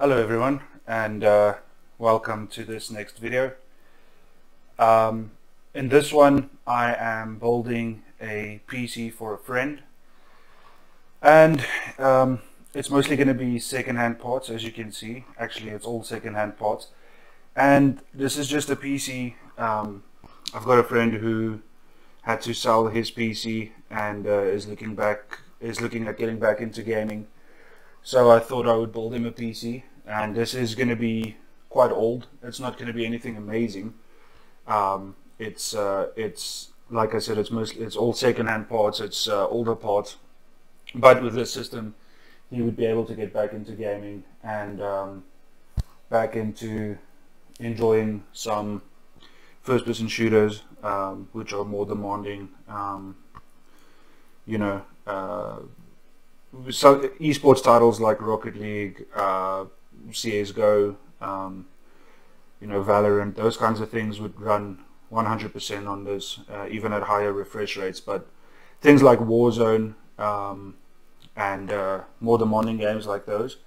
Hello everyone, and welcome to this next video. In this one I am building a PC for a friend, and it's mostly going to be second-hand parts. As you can see, actually it's all second-hand parts, and this is just a PC. I've got a friend who had to sell his PC and is looking at getting back into gaming. So I thought I would build him a PC, and this is going to be quite old. It's not going to be anything amazing. It's like I said, it's all second-hand parts. It's older parts, but with this system, he would be able to get back into gaming and back into enjoying some first-person shooters, which are more demanding. So esports titles like Rocket League, CSGO, Valorant, those kinds of things would run 100% on this, even at higher refresh rates. But things like Warzone and more demanding games like those,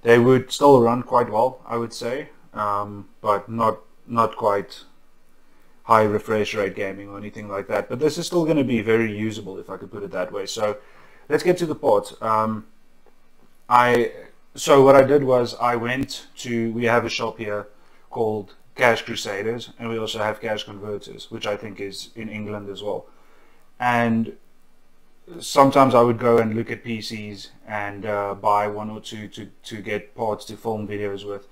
they would still run quite well, I would say, but not quite high refresh rate gaming or anything like that. But this is still going to be very usable, if I could put it that way. So let's get to the parts. So what I did was we have a shop here called Cash Crusaders, and we also have Cash Converters, which I think is in England as well. And sometimes I would go and look at PCs and buy one or two to get parts to film videos with.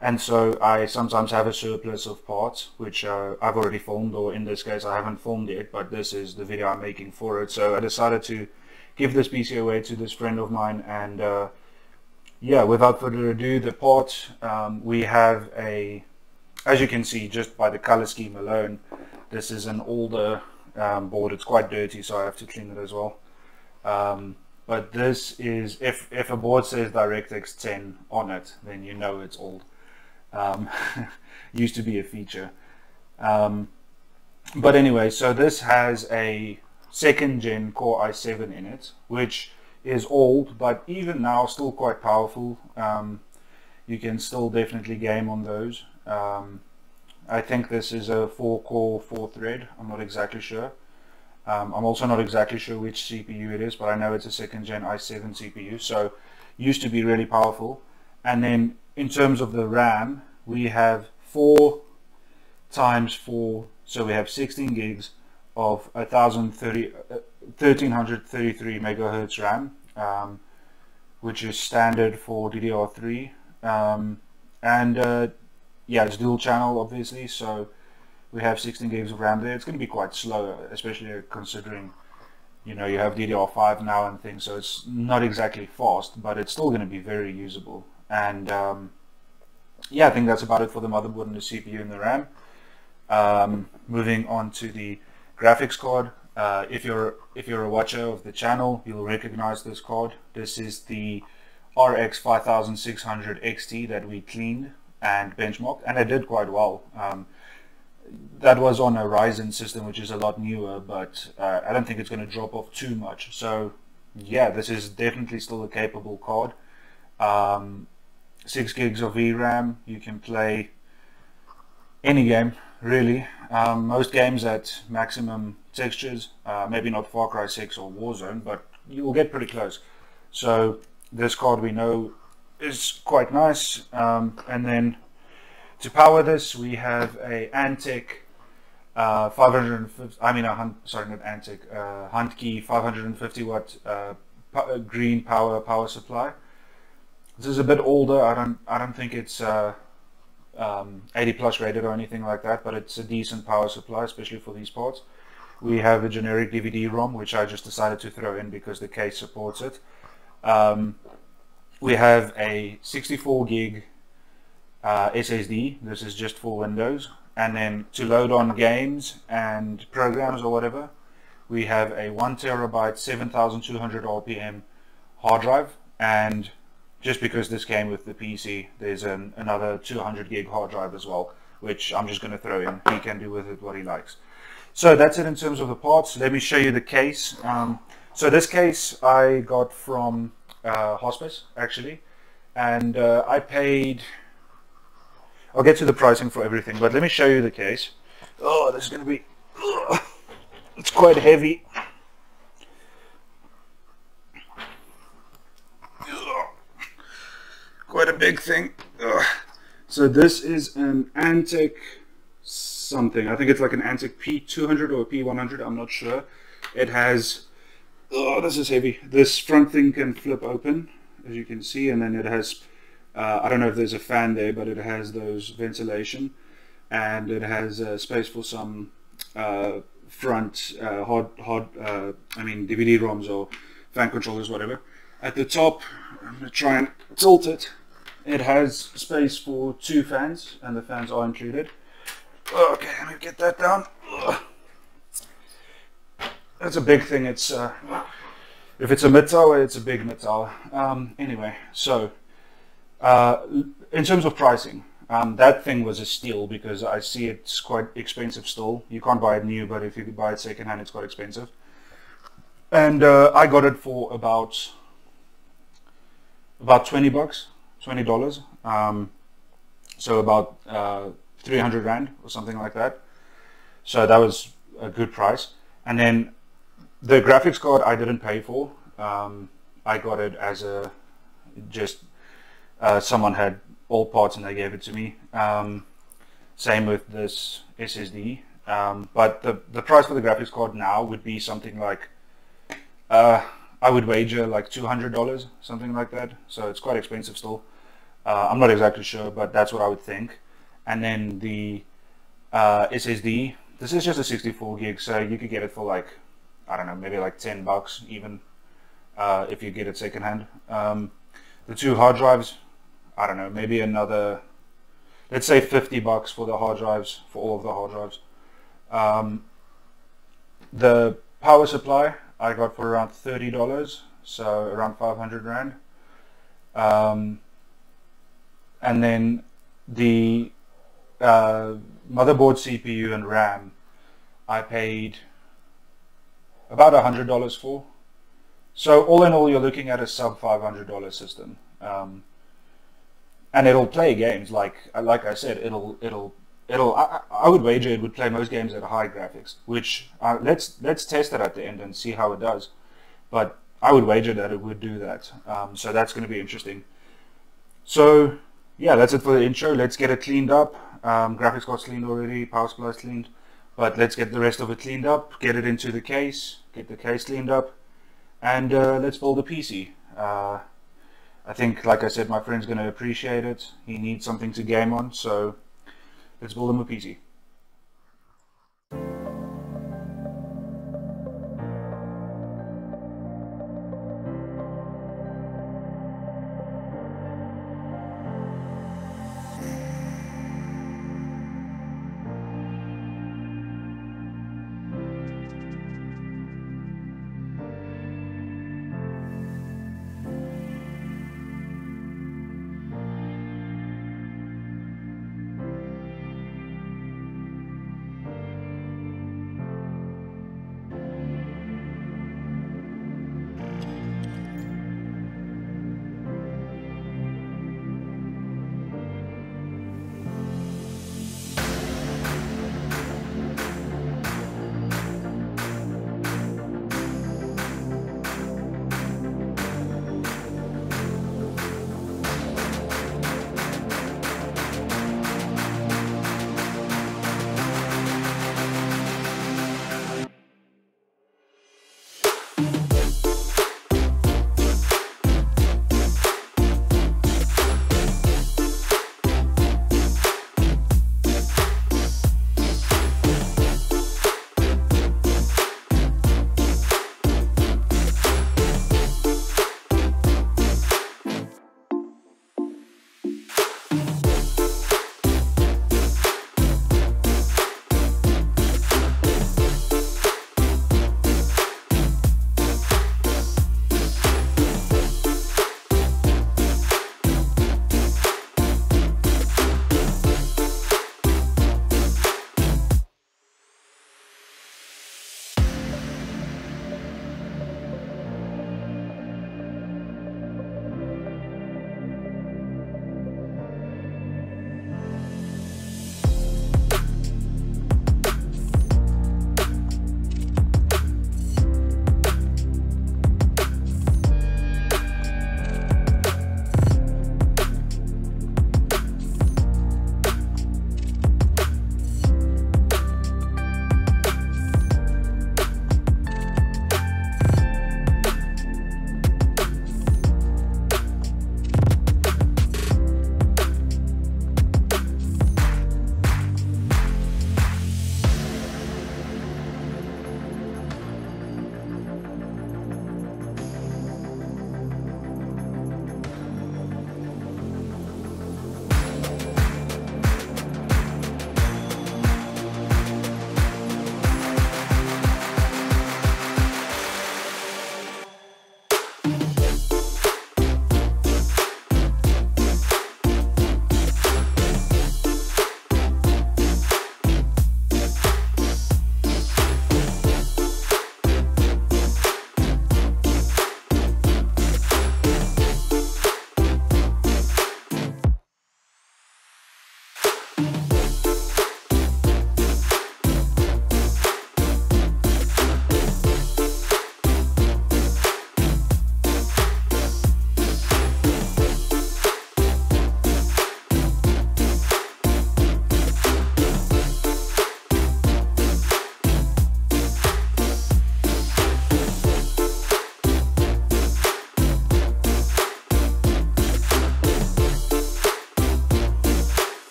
And so I sometimes have a surplus of parts, which I've already filmed, or in this case I haven't filmed yet, but this is the video I'm making for it. So I decided to give this PC away to this friend of mine, and yeah, without further ado, the part, we have as you can see just by the color scheme alone, this is an older board. It's quite dirty, so I have to clean it as well. But this is, if a board says DirectX 10 on it, then you know it's old. Used to be a feature. But anyway, so this has a second gen Core i7 in it, which is old, but even now still quite powerful. You can still definitely game on those. I think this is a 4-core 4-thread. I'm not exactly sure. I'm also not exactly sure which CPU it is, but I know it's a second gen i7 CPU, so used to be really powerful. And then in terms of the RAM, we have 4 times 4, so we have 16 gigs of 1333 megahertz RAM, which is standard for DDR3, yeah, it's dual channel obviously, so we have 16 gigs of RAM there. It's going to be quite slow, especially considering you have DDR5 now and things, so it's not exactly fast, but it's still going to be very usable. And yeah, I think that's about it for the motherboard and the CPU and the RAM. Moving on to the graphics card. If you're a watcher of the channel, you'll recognize this card. This is the RX 5600 XT that we cleaned and benchmarked, and it did quite well. That was on a Ryzen system, which is a lot newer, but I don't think it's going to drop off too much. So yeah, this is definitely still a capable card. 6 gigs of VRAM. You can play any game really. Most games at maximum textures, maybe not Far Cry 6 or Warzone, but you will get pretty close. So this card we know is quite nice. And then to power this, we have a Antec 550. Huntkey 550 watt green power supply. This is a bit older. I don't think it's 80 plus rated or anything like that, but it's a decent power supply, especially for these parts. We have a generic DVD-ROM, which I just decided to throw in because the case supports it. We have a 64 gig SSD. This is just for Windows. And then to load on games and programs or whatever, we have a 1 terabyte 7200 RPM hard drive. And just because this came with the PC, there's another 200 gig hard drive as well, which I'm just going to throw in. He can do with it what he likes. So that's it in terms of the parts. Let me show you the case. So this case I got from Hospice, actually. and I paid. I'll get to the pricing for everything, but let me show you the case. Oh, this is going to be. It's quite heavy. Quite a big thing. So this is an Antec something. I think it's like an Antec P200 or a P100. I'm not sure. It has. Oh, this is heavy. This front thing can flip open, as you can see, and then it has. I don't know if there's a fan there, but it has those ventilation, and it has space for some front DVD ROMs or fan controllers, whatever. At the top, I'm going to try and tilt it. It has space for 2 fans, and the fans are included. Okay, let me get that down. That's a big thing. It's if it's a mid-tower, it's a big mid-tower. Anyway, so in terms of pricing, that thing was a steal because I see it's quite expensive still. You can't buy it new, but if you could buy it secondhand, it's quite expensive. And I got it for about $20, $20. So about 300 Rand or something like that. So that was a good price. And then the graphics card I didn't pay for. I got it as a someone had all parts and they gave it to me. Same with this SSD. But the price for the graphics card now would be something like I would wager like $200, something like that. So it's quite expensive still. I'm not exactly sure, but that's what I would think. And then the SSD, this is just a 64 gig, so you could get it for like, I don't know, maybe like $10 even if you get it secondhand. The 2 hard drives, I don't know, maybe another, let's say $50 for the hard drives, for all of the hard drives. The power supply I got for around $30, so around 500 Rand. And then the motherboard, CPU, and RAM I paid about $100 for. So all in all, you're looking at a sub $500 system, and it'll play games like I said. I would wager it would play most games at high graphics. Which let's test it at the end and see how it does. But I would wager that it would do that. So that's going to be interesting. So yeah, that's it for the intro. Let's get it cleaned up. Graphics card's cleaned already, power supply's cleaned, but let's get the rest of it cleaned up, get it into the case, get the case cleaned up, and let's build a PC. I think, like I said, my friend's going to appreciate it. He needs something to game on, so let's build him a PC.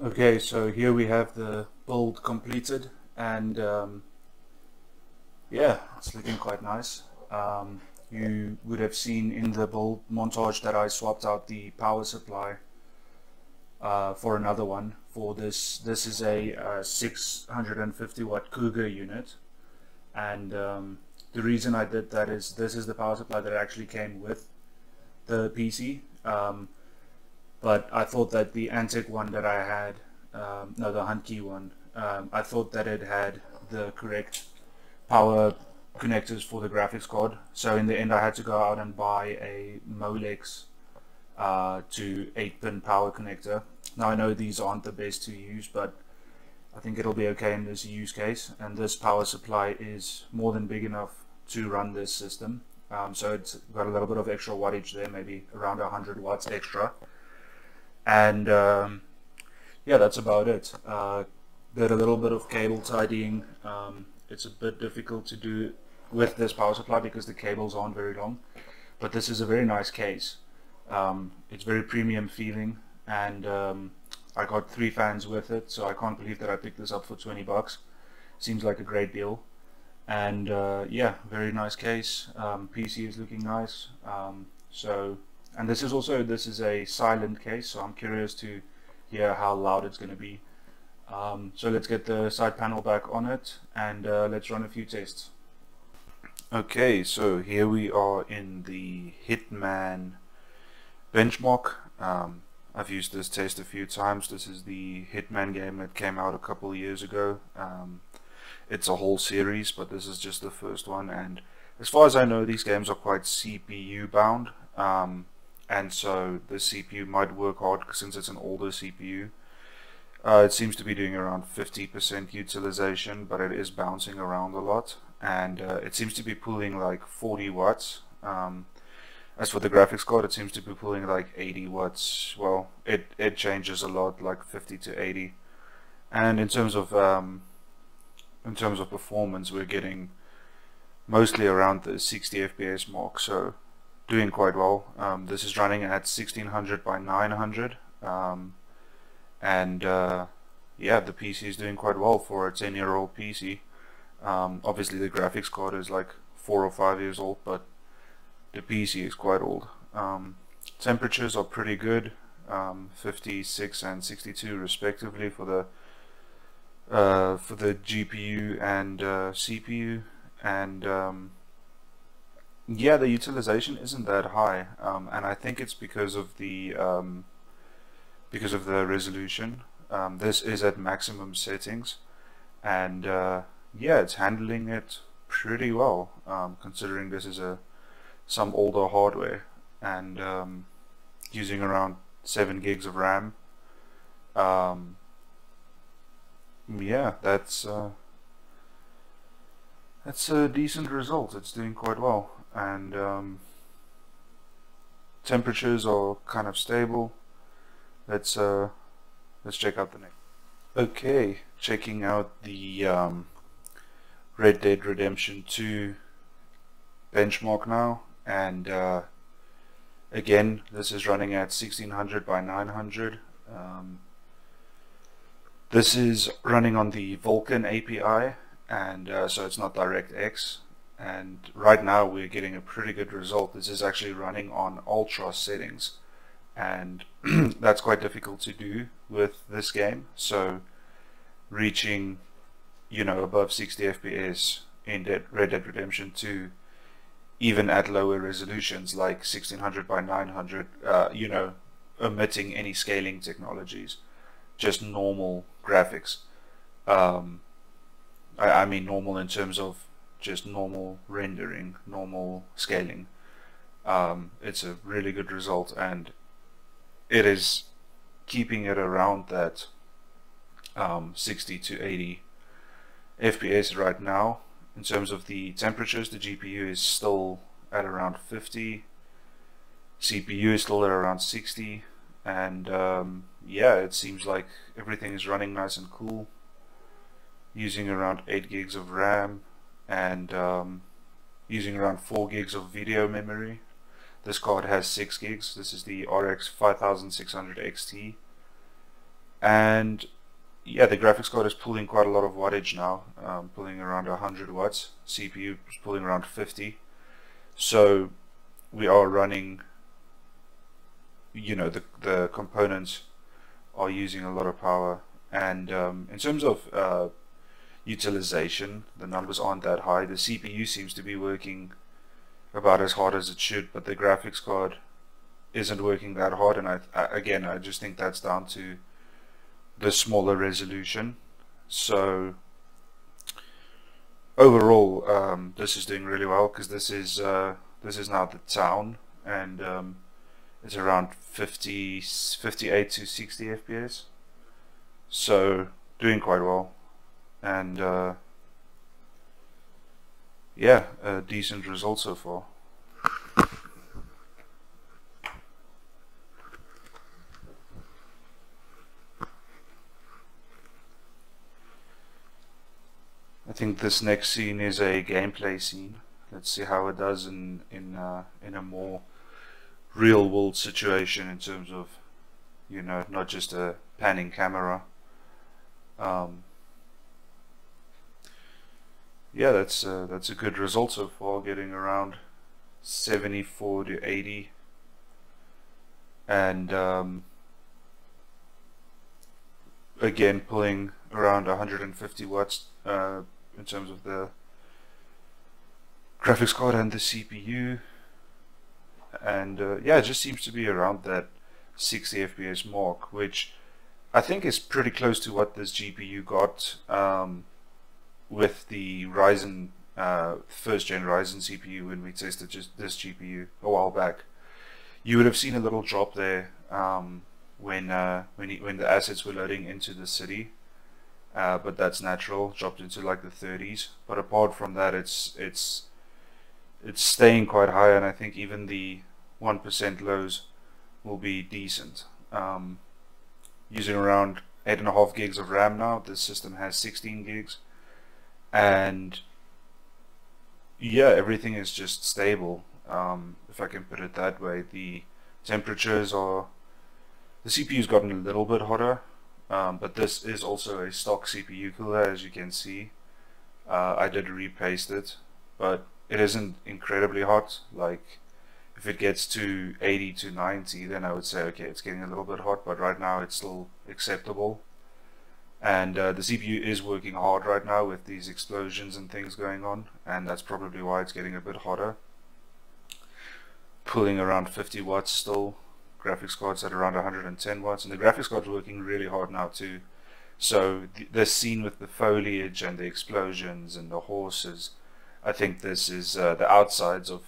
Okay, so here we have the build completed, and yeah, it's looking quite nice. You would have seen in the build montage that I swapped out the power supply for another one. For this, this is a 650 watt Cougar unit, and the reason I did that is this is the power supply that actually came with the PC. But I thought that the Antec one that I had, no, the Huntkey one, I thought that it had the correct power connectors for the graphics card. So in the end, I had to go out and buy a Molex to 8-pin power connector. Now I know these aren't the best to use, but I think it'll be okay in this use case. And this power supply is more than big enough to run this system. So it's got a little bit of extra wattage there, maybe around 100 watts extra. And yeah, that's about it. Did a little bit of cable tidying. It's a bit difficult to do with this power supply because the cables aren't very long, but this is a very nice case. It's very premium feeling, and I got 3 fans with it, so I can't believe that I picked this up for 20 bucks. Seems like a great deal. And yeah, very nice case. PC is looking nice. And this is a silent case, so I'm curious to hear how loud it's going to be. So let's get the side panel back on it, and let's run a few tests. Okay, so here we are in the Hitman benchmark. I've used this test a few times. This is the Hitman game that came out a couple of years ago. It's a whole series, but this is just the first one, and as far as I know, these games are quite CPU bound. And so the CPU might work hard since it's an older CPU. It seems to be doing around 50% utilization, but it is bouncing around a lot, and it seems to be pulling like 40 watts. As for the graphics card, it seems to be pulling like 80 watts. Well, it changes a lot, like 50 to 80. And in terms of performance, we're getting mostly around the 60 FPS mark, so doing quite well. This is running at 1600 by 900, and yeah, the PC is doing quite well for a 10-year-old PC. Obviously the graphics card is like 4 or 5 years old, but the PC is quite old. Temperatures are pretty good, 56 and 62 respectively for the GPU and CPU, and yeah, the utilization isn't that high, and I think it's because of the resolution. This is at maximum settings, and yeah, it's handling it pretty well, considering this is some older hardware, and using around 7 gigs of RAM. Yeah, that's a decent result. It's doing quite well, and temperatures are kind of stable. Let's check out the next. Okay, checking out the Red Dead Redemption 2 benchmark now, and again, this is running at 1600 by 900. This is running on the Vulkan API, and so it's not DirectX, and right now we're getting a pretty good result. This is actually running on ultra settings, and that's quite difficult to do with this game, so reaching, you know, above 60 FPS in Red Dead Redemption 2, even at lower resolutions like 1600 by 900, you know, omitting any scaling technologies, just normal graphics. I mean normal in terms of just normal rendering, normal scaling. It's a really good result, and it is keeping it around that 60 to 80 FPS right now. In terms of the temperatures, the GPU is still at around 50, CPU is still at around 60, and yeah, it seems like everything is running nice and cool, using around 8 gigs of RAM, and using around 4 gigs of video memory. This card has 6 gigs. This is the RX 5600 XT, And yeah, the graphics card is pulling quite a lot of wattage now, pulling around 100 watts. CPU is pulling around 50. So we are running, the components are using a lot of power. And in terms of utilization, the numbers aren't that high. The CPU seems to be working about as hard as it should, but the graphics card isn't working that hard. And I just think that's down to the smaller resolution. So overall, this is doing really well, because this is now the town, and it's around 58 to 60 FPS. So doing quite well, and yeah, a decent result so far. I think this next scene is a gameplay scene. Let's see how it does in a more real world situation, in terms of, not just a panning camera. Yeah, that's a good result so far, getting around 74 to 80, and again pulling around 150 watts in terms of the graphics card and the CPU, and yeah, it just seems to be around that 60 FPS mark, which I think is pretty close to what this GPU got with the Ryzen first gen Ryzen CPU when we tested just this GPU a while back. You would have seen a little drop there when the assets were loading into the city, but that's natural. Dropped into like the 30s. But apart from that, it's staying quite high, and I think even the 1% lows will be decent. Using around 8.5 gigs of RAM now. This system has 16 gigs, and yeah, everything is just stable. If I can put it that way. The temperatures are, the CPU's gotten a little bit hotter, but this is also a stock CPU cooler, as you can see. I did repaste it, but it isn't incredibly hot. Like, if it gets to 80 to 90, then I would say, okay, it's getting a little bit hot, but right now it's still acceptable. And the CPU is working hard right now with these explosions and things going on, and that's probably why it's getting a bit hotter. Pulling around 50 watts still. Graphics card's at around 110 watts, and the graphics card's working really hard now too. So this scene with the foliage and the explosions and the horses, I think this is the outsides of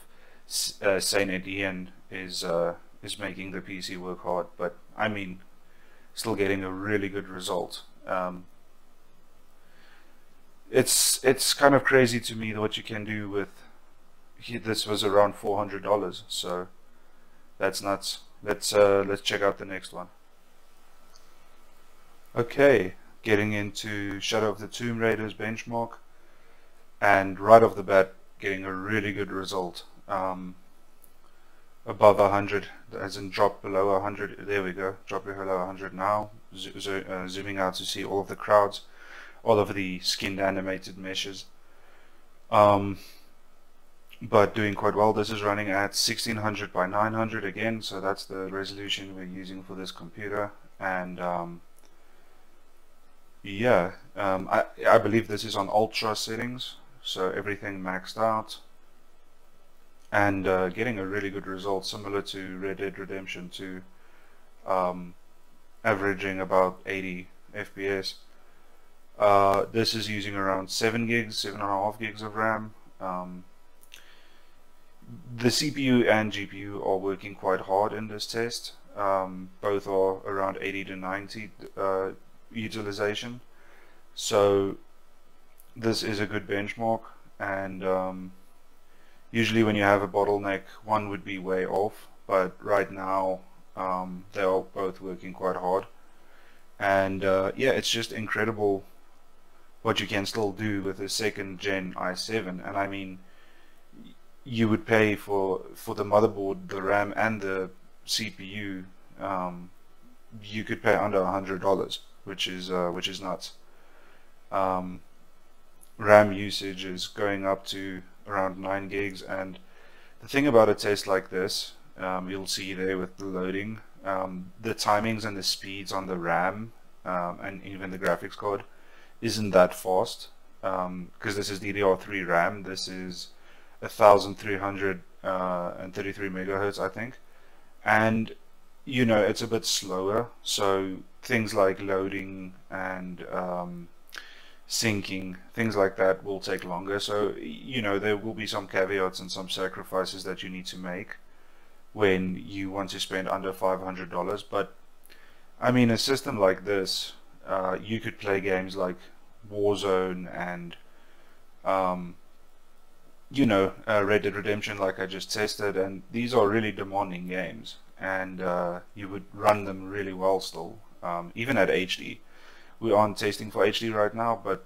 Saint Etienne is making the PC work hard, but I mean, still getting a really good result. It's kind of crazy to me what you can do with. This was around $400, so that's nuts. Let's check out the next one. Okay, getting into Shadow of the Tomb Raider's benchmark, and right off the bat getting a really good result. Above 100, as in drop below 100. There we go, drop below 100 now. Zooming out to see all of the crowds, all of the skinned animated meshes. But doing quite well. This is running at 1600 by 900 again, so that's the resolution we're using for this computer. And yeah, I believe this is on ultra settings, so everything maxed out, and getting a really good result, similar to Red Dead Redemption 2, averaging about 80 FPS. This is using around 7.5 gigs of RAM. The CPU and GPU are working quite hard in this test. Both are around 80 to 90 utilization. So this is a good benchmark, and usually when you have a bottleneck, one would be way off, but right now they are both working quite hard. And yeah, it's just incredible what you can still do with a second gen i7. And I mean, you would pay for the motherboard, the RAM, and the CPU you could pay under $100, which is nuts. Um, RAM usage is going up to around 9 gigs, and the thing about a test like this, you'll see there with the loading, the timings and the speeds on the RAM and even the graphics card isn't that fast, because this is DDR3 RAM. This is 1333 megahertz, I think, and you know, it's a bit slower, so things like loading and syncing, things like that will take longer. So you know, there will be some caveats and some sacrifices that you need to make when you want to spend under $500. But I mean, a system like this, you could play games like Warzone and you know, Red Dead Redemption, like I just tested, and these are really demanding games, and you would run them really well still, even at HD. We aren't testing for HD right now, but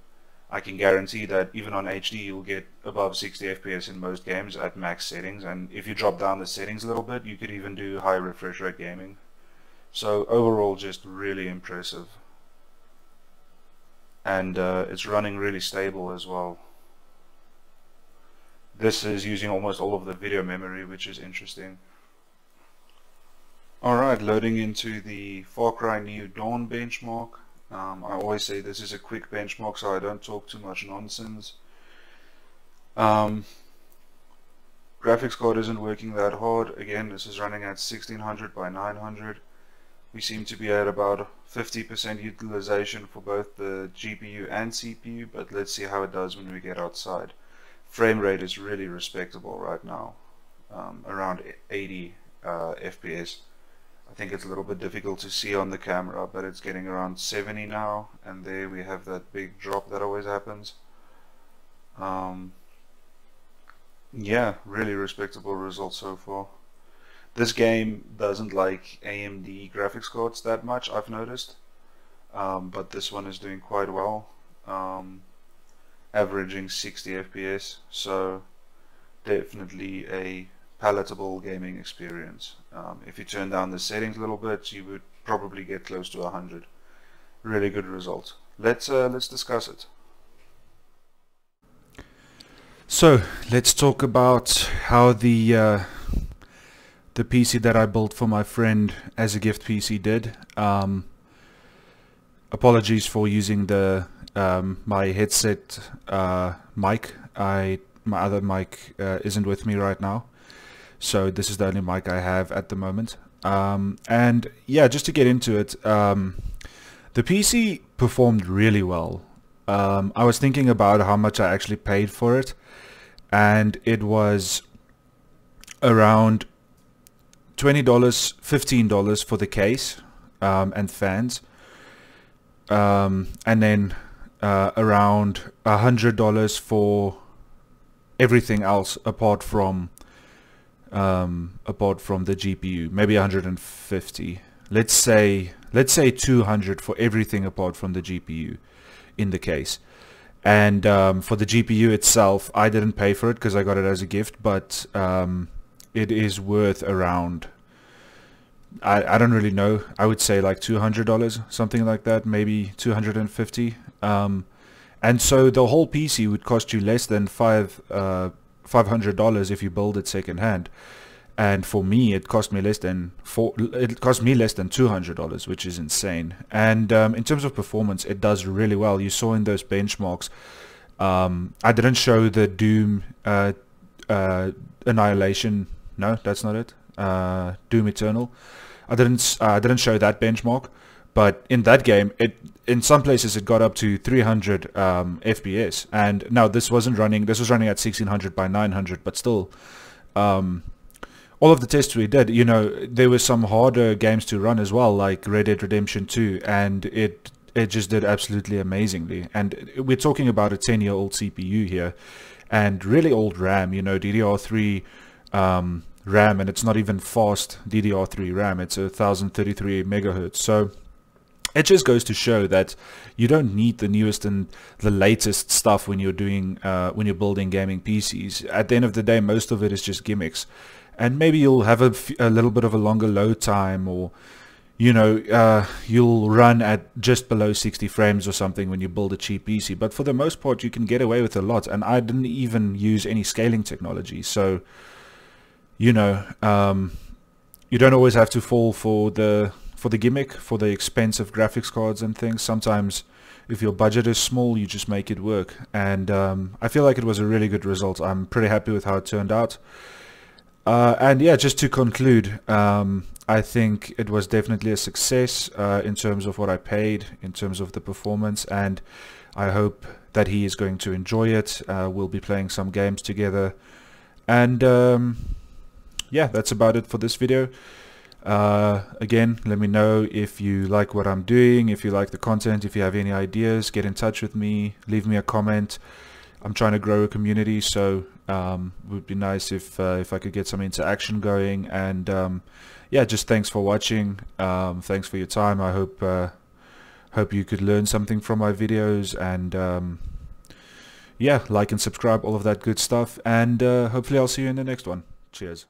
I can guarantee that even on HD you'll get above 60 FPS in most games at max settings, and if you drop down the settings a little bit, you could even do high refresh rate gaming. So overall, just really impressive, and it's running really stable as well. This is using almost all of the video memory, which is interesting. Alright, loading into the Far Cry New Dawn benchmark. I always say this is a quick benchmark, so I don't talk too much nonsense. Graphics card isn't working that hard. Again, this is running at 1600 by 900. We seem to be at about 50% utilization for both the GPU and CPU, but let's see how it does when we get outside. Frame rate is really respectable right now, around 80 FPS. I think it's a little bit difficult to see on the camera, but it's getting around 70 now, and there we have that big drop that always happens. Yeah, really respectable results so far. This game doesn't like AMD graphics cards that much, I've noticed, but this one is doing quite well, averaging 60 FPS, so definitely a palatable gaming experience. If you turn down the settings a little bit, you would probably get close to 100. Really good result. Let's discuss it. So let's talk about how the PC that I built for my friend as a gift PC did. Apologies for using the my headset mic. My other mic isn't with me right now, so this is the only mic I have at the moment. And yeah, just to get into it, the PC performed really well. I was thinking about how much I actually paid for it, and it was around $20, $15 for the case and fans, and then around $100 for everything else apart from the GPU, maybe 150. Let's say 200 for everything apart from the GPU in the case. And for the GPU itself, I didn't pay for it because I got it as a gift, but it is worth around, I don't really know, I would say like $200, something like that, maybe 250. And so the whole PC would cost you less than $500 if you build it secondhand. And for me, it cost me less than $200, which is insane. And in terms of performance, it does really well. You saw in those benchmarks. I didn't show the Doom Annihilation. No, that's not it. Doom Eternal. I didn't show that benchmark, but in that game, in some places it got up to 300 FPS. And now this was running at 1600 by 900, but still. All of the tests we did, you know, there were some harder games to run as well, like Red Dead Redemption 2, and it just did absolutely amazingly. And we're talking about a 10-year-old CPU here, and really old RAM, you know, DDR3 RAM, and it's not even fast DDR3 RAM, it's 1033 megahertz. So it just goes to show that you don't need the newest and the latest stuff when you're doing when you're building gaming PCs. At the end of the day, most of it is just gimmicks. And maybe you'll have a little bit of a longer load time, or you'll run at just below 60 frames or something when you build a cheap PC, but for the most part you can get away with a lot, and I didn't even use any scaling technology. So you don't always have to fall for the gimmick, for the expensive graphics cards and things. Sometimes if your budget is small, you just make it work, and I feel like it was a really good result. I'm pretty happy with how it turned out. And yeah, just to conclude, I think it was definitely a success in terms of what I paid, in terms of the performance, and I hope that he is going to enjoy it. We'll be playing some games together, and yeah, that's about it for this video. Again, let me know if you like what I'm doing, if you like the content, if you have any ideas, get in touch with me, leave me a comment. I'm trying to grow a community, so it would be nice if I could get some interaction going. And yeah, just thanks for watching. Thanks for your time. I hope you could learn something from my videos, and yeah, like and subscribe, all of that good stuff, and hopefully I'll see you in the next one. Cheers.